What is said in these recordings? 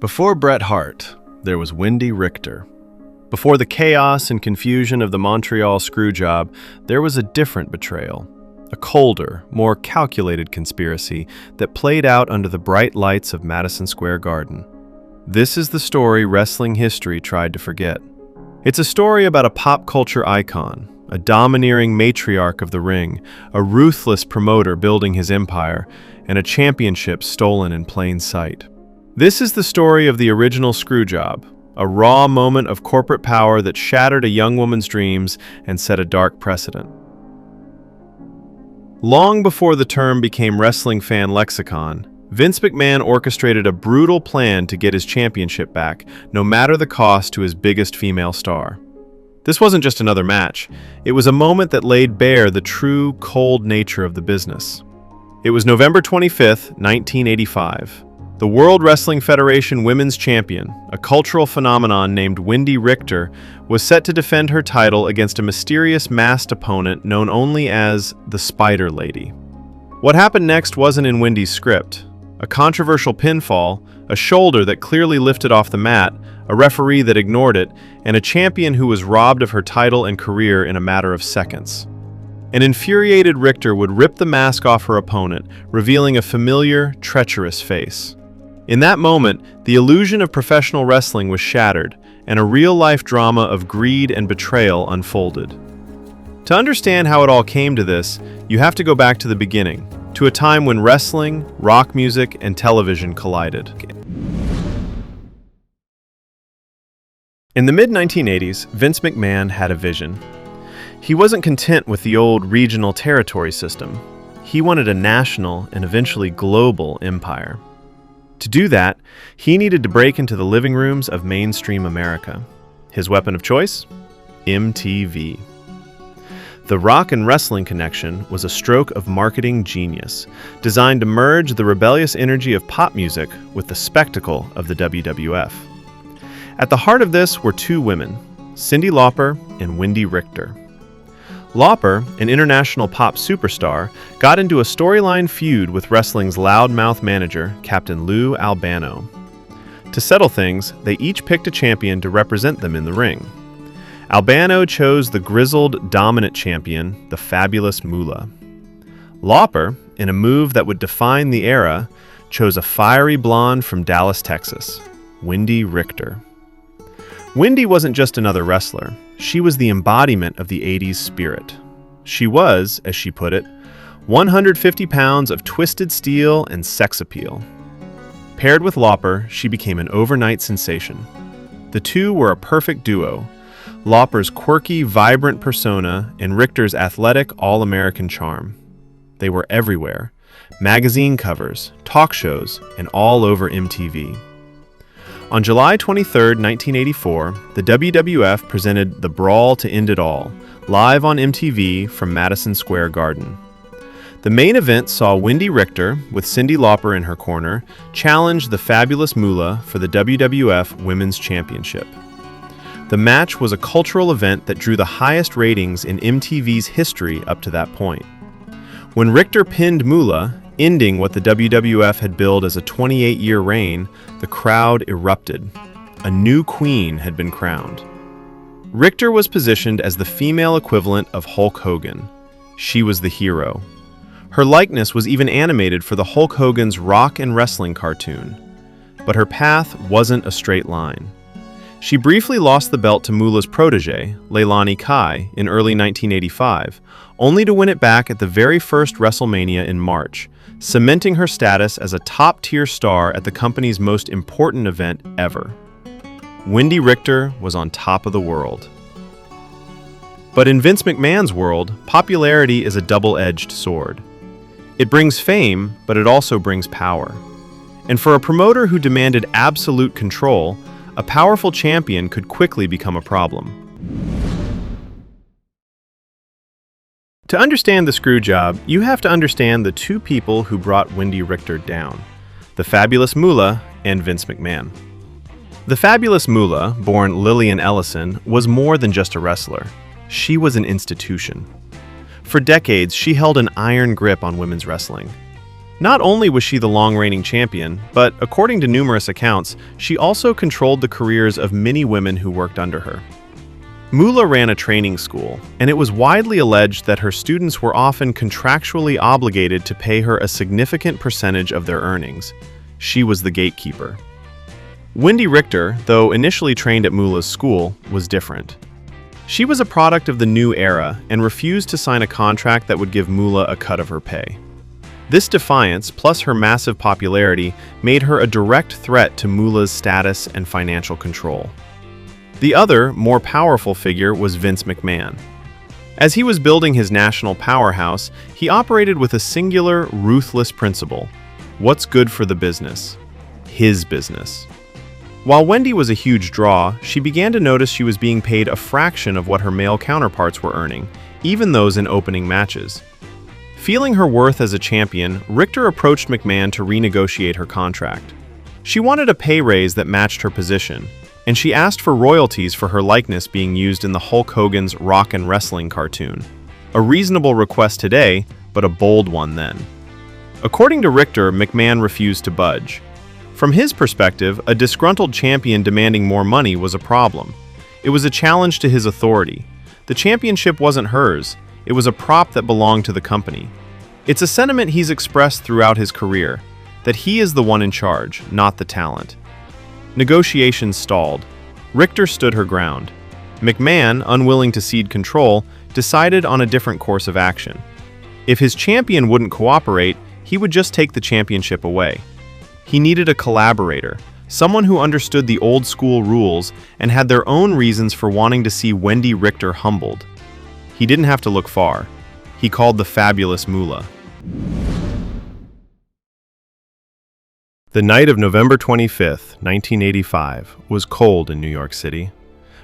Before Bret Hart, there was Wendi Richter. Before the chaos and confusion of the Montreal Screwjob, there was a different betrayal. A colder, more calculated conspiracy that played out under the bright lights of Madison Square Garden. This is the story wrestling history tried to forget. It's a story about a pop culture icon, a domineering matriarch of the ring, a ruthless promoter building his empire, and a championship stolen in plain sight. This is the story of the original Screwjob, a raw moment of corporate power that shattered a young woman's dreams and set a dark precedent. Long before the term became wrestling fan lexicon, Vince McMahon orchestrated a brutal plan to get his championship back, no matter the cost to his biggest female star. This wasn't just another match. It was a moment that laid bare the true, cold nature of the business. It was November 25th, 1985. The World Wrestling Federation Women's Champion, a cultural phenomenon named Wendi Richter, was set to defend her title against a mysterious masked opponent known only as the Spider Lady. What happened next wasn't in Wendi's script. A controversial pinfall, a shoulder that clearly lifted off the mat, a referee that ignored it, and a champion who was robbed of her title and career in a matter of seconds. An infuriated Richter would rip the mask off her opponent, revealing a familiar, treacherous face. In that moment, the illusion of professional wrestling was shattered, and a real-life drama of greed and betrayal unfolded. To understand how it all came to this, you have to go back to the beginning, to a time when wrestling, rock music, and television collided. In the mid-1980s, Vince McMahon had a vision. He wasn't content with the old regional territory system. He wanted a national and eventually global empire. To do that, he needed to break into the living rooms of mainstream America. His weapon of choice? MTV. The rock and wrestling connection was a stroke of marketing genius, designed to merge the rebellious energy of pop music with the spectacle of the WWF. At the heart of this were two women, Cyndi Lauper and Wendi Richter. Lauper, an international pop superstar, got into a storyline feud with wrestling's loudmouth manager, Captain Lou Albano. To settle things, they each picked a champion to represent them in the ring. Albano chose the grizzled, dominant champion, the Fabulous Moolah. Lauper, in a move that would define the era, chose a fiery blonde from Dallas, Texas, Wendi Richter. Wendi wasn't just another wrestler. She was the embodiment of the 80s spirit. She was, as she put it, 150 pounds of twisted steel and sex appeal. Paired with Lauper, she became an overnight sensation. The two were a perfect duo, Lauper's quirky, vibrant persona and Richter's athletic, all-American charm. They were everywhere, magazine covers, talk shows, and all over MTV. On July 23, 1984, the WWF presented The Brawl to End It All, live on MTV from Madison Square Garden. The main event saw Wendi Richter, with Cyndi Lauper in her corner, challenge the Fabulous Moolah for the WWF Women's Championship. The match was a cultural event that drew the highest ratings in MTV's history up to that point. When Richter pinned Moolah, ending what the WWF had billed as a 28-year reign, the crowd erupted. A new queen had been crowned. Richter was positioned as the female equivalent of Hulk Hogan. She was the hero. Her likeness was even animated for the Hulk Hogan's rock and wrestling cartoon. But her path wasn't a straight line. She briefly lost the belt to Moolah's protege, Leilani Kai, in early 1985, only to win it back at the very first WrestleMania in March, cementing her status as a top-tier star at the company's most important event ever. Wendi Richter was on top of the world. But in Vince McMahon's world, popularity is a double-edged sword. It brings fame, but it also brings power. And for a promoter who demanded absolute control, a powerful champion could quickly become a problem. To understand the Screwjob, you have to understand the two people who brought Wendi Richter down, the Fabulous Moolah and Vince McMahon. The Fabulous Moolah, born Lillian Ellison, was more than just a wrestler. She was an institution. For decades, she held an iron grip on women's wrestling. Not only was she the long-reigning champion, but according to numerous accounts, she also controlled the careers of many women who worked under her. Moolah ran a training school, and it was widely alleged that her students were often contractually obligated to pay her a significant percentage of their earnings. She was the gatekeeper. Wendi Richter, though initially trained at Moolah's school, was different. She was a product of the new era and refused to sign a contract that would give Moolah a cut of her pay. This defiance, plus her massive popularity, made her a direct threat to Moolah's status and financial control. The other, more powerful figure was Vince McMahon. As he was building his national powerhouse, he operated with a singular, ruthless principle: what's good for the business? His business. While Wendi was a huge draw, she began to notice she was being paid a fraction of what her male counterparts were earning, even those in opening matches. Feeling her worth as a champion, Richter approached McMahon to renegotiate her contract. She wanted a pay raise that matched her position, and she asked for royalties for her likeness being used in the Hulk Hogan's Rock and Wrestling cartoon. A reasonable request today, but a bold one then. According to Richter, McMahon refused to budge. From his perspective, a disgruntled champion demanding more money was a problem. It was a challenge to his authority. The championship wasn't hers. It was a prop that belonged to the company. It's a sentiment he's expressed throughout his career, that he is the one in charge, not the talent. Negotiations stalled. Richter stood her ground. McMahon, unwilling to cede control, decided on a different course of action. If his champion wouldn't cooperate, he would just take the championship away. He needed a collaborator, someone who understood the old-school rules and had their own reasons for wanting to see Wendi Richter humbled. He didn't have to look far. He called the Fabulous Moolah. The night of November 25th, 1985, was cold in New York City,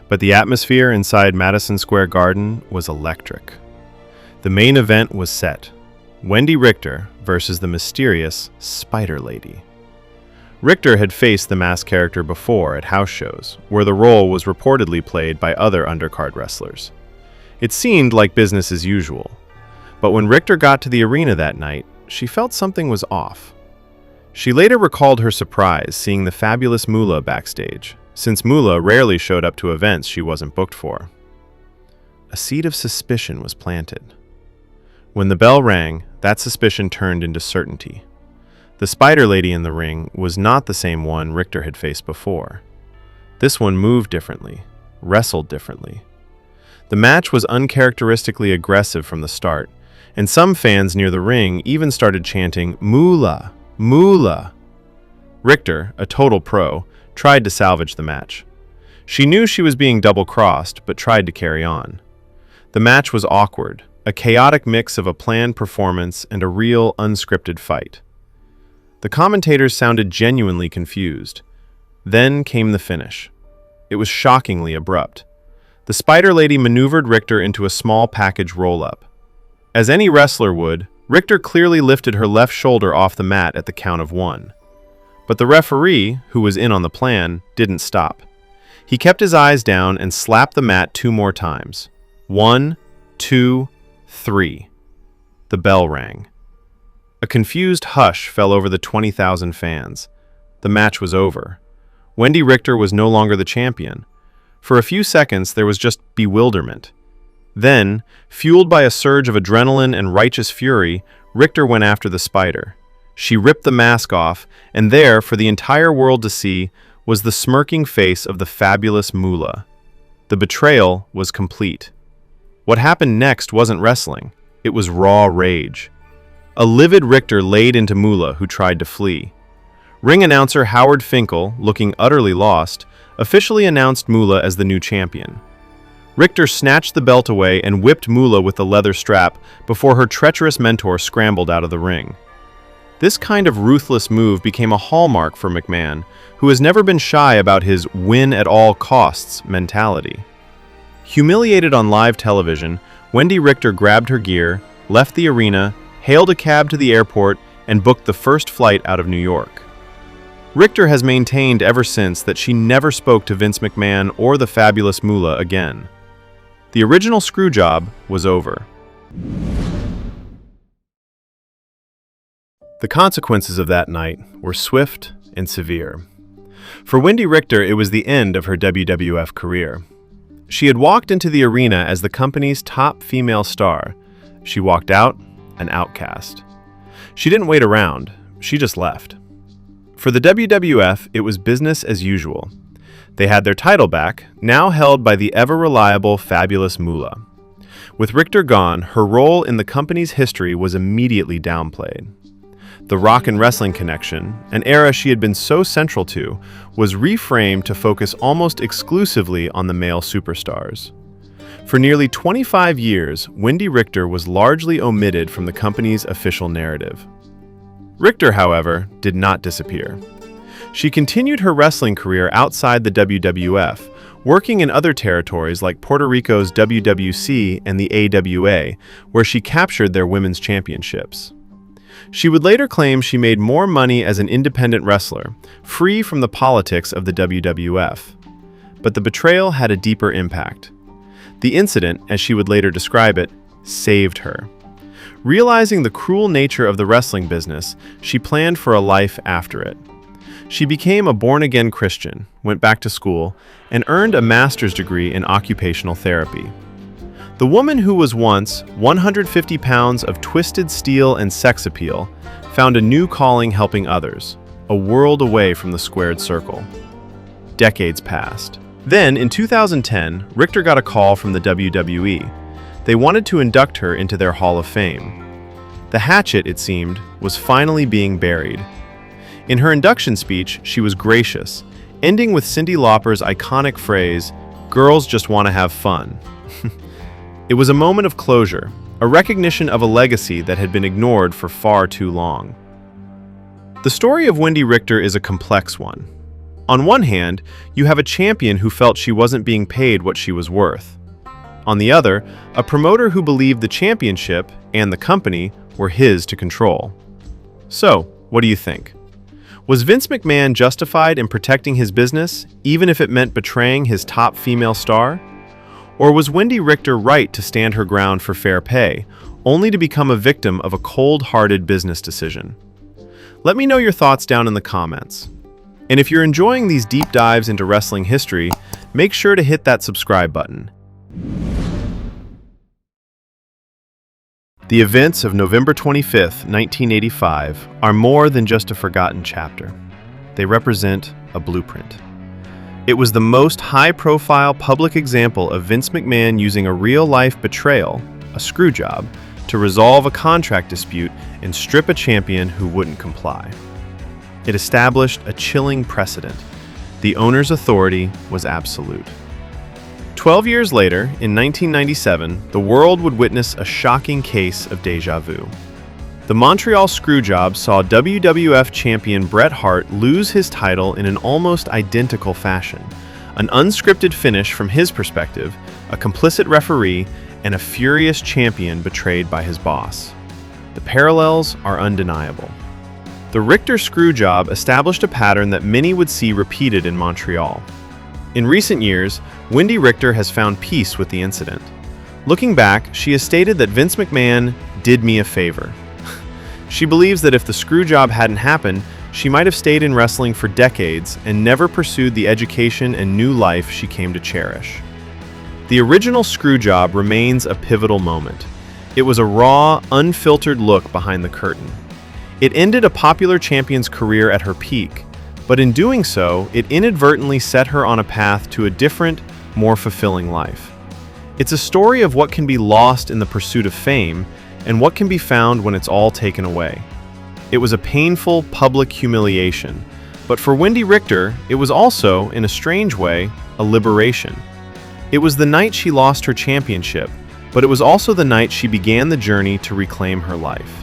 but the atmosphere inside Madison Square Garden was electric. The main event was set: Wendi Richter versus the mysterious Spider Lady. Richter had faced the masked character before at house shows, where the role was reportedly played by other undercard wrestlers. It seemed like business as usual, but when Richter got to the arena that night, she felt something was off. She later recalled her surprise seeing the Fabulous Moolah backstage, since Moolah rarely showed up to events she wasn't booked for. A seed of suspicion was planted. When the bell rang, that suspicion turned into certainty. The Spider Lady in the ring was not the same one Richter had faced before. This one moved differently, wrestled differently. The match was uncharacteristically aggressive from the start, and some fans near the ring even started chanting, "Moolah! Moolah!" Richter, a total pro, tried to salvage the match. She knew she was being double-crossed, but tried to carry on. The match was awkward, a chaotic mix of a planned performance and a real, unscripted fight. The commentators sounded genuinely confused. Then came the finish. It was shockingly abrupt. The Spider Lady maneuvered Richter into a small package roll-up. As any wrestler would, Richter clearly lifted her left shoulder off the mat at the count of 1. But the referee, who was in on the plan, didn't stop. He kept his eyes down and slapped the mat 2 more times. 1, 2, 3. The bell rang. A confused hush fell over the 20,000 fans. The match was over. Wendi Richter was no longer the champion. For a few seconds, there was just bewilderment. Then, fueled by a surge of adrenaline and righteous fury, Richter went after the spider. She ripped the mask off, and there, for the entire world to see, was the smirking face of the Fabulous Moolah. The betrayal was complete. What happened next wasn't wrestling. It was raw rage. A livid Richter laid into Moolah, who tried to flee. Ring announcer Howard Finkel, looking utterly lost, officially announced Moolah as the new champion. Richter snatched the belt away and whipped Moolah with the leather strap before her treacherous mentor scrambled out of the ring. This kind of ruthless move became a hallmark for McMahon, who has never been shy about his win-at-all-costs mentality. Humiliated on live television, Wendi Richter grabbed her gear, left the arena, hailed a cab to the airport, and booked the first flight out of New York. Richter has maintained ever since that she never spoke to Vince McMahon or the Fabulous Moolah again. The original Screwjob was over. The consequences of that night were swift and severe. For Wendi Richter, it was the end of her WWF career. She had walked into the arena as the company's top female star. She walked out an outcast. She didn't wait around, she just left. For the WWF, it was business as usual. They had their title back, now held by the ever-reliable Fabulous Moolah. With Richter gone, her role in the company's history was immediately downplayed. The rock and wrestling connection, an era she had been so central to, was reframed to focus almost exclusively on the male superstars. For nearly 25 years, Wendi Richter was largely omitted from the company's official narrative. Richter, however, did not disappear. She continued her wrestling career outside the WWF, working in other territories like Puerto Rico's WWC and the AWA, where she captured their women's championships. She would later claim she made more money as an independent wrestler, free from the politics of the WWF. But the betrayal had a deeper impact. The incident, as she would later describe it, saved her. Realizing the cruel nature of the wrestling business, she planned for a life after it. She became a born-again Christian, went back to school, and earned a master's degree in occupational therapy. The woman who was once 150 pounds of twisted steel and sex appeal found a new calling helping others, a world away from the squared circle. Decades passed. Then, in 2010, Richter got a call from the WWE. They wanted to induct her into their Hall of Fame. The hatchet, it seemed, was finally being buried. In her induction speech, she was gracious, ending with Cyndi Lauper's iconic phrase, "Girls just want to have fun." It was a moment of closure, a recognition of a legacy that had been ignored for far too long. The story of Wendi Richter is a complex one. On one hand, you have a champion who felt she wasn't being paid what she was worth. On the other, a promoter who believed the championship and the company were his to control. So, what do you think? Was Vince McMahon justified in protecting his business, even if it meant betraying his top female star? Or was Wendi Richter right to stand her ground for fair pay, only to become a victim of a cold-hearted business decision? Let me know your thoughts down in the comments. And if you're enjoying these deep dives into wrestling history, make sure to hit that subscribe button. The events of November 25th, 1985 are more than just a forgotten chapter. They represent a blueprint. It was the most high-profile public example of Vince McMahon using a real-life betrayal, a screw job, to resolve a contract dispute and strip a champion who wouldn't comply. It established a chilling precedent. The owner's authority was absolute. 12 years later, in 1997, the world would witness a shocking case of déjà vu. The Montreal Screwjob saw WWF champion Bret Hart lose his title in an almost identical fashion. An unscripted finish from his perspective, a complicit referee, and a furious champion betrayed by his boss. The parallels are undeniable. The Richter Screwjob established a pattern that many would see repeated in Montreal. In recent years, Wendi Richter has found peace with the incident. Looking back, she has stated that Vince McMahon did me a favor. She believes that if the Screwjob hadn't happened, she might have stayed in wrestling for decades and never pursued the education and new life she came to cherish. The original Screwjob remains a pivotal moment. It was a raw, unfiltered look behind the curtain. It ended a popular champion's career at her peak, but in doing so, it inadvertently set her on a path to a different, more fulfilling life. It's a story of what can be lost in the pursuit of fame and what can be found when it's all taken away. It was a painful public humiliation, but for Wendi Richter, it was also, in a strange way, a liberation. It was the night she lost her championship, but it was also the night she began the journey to reclaim her life.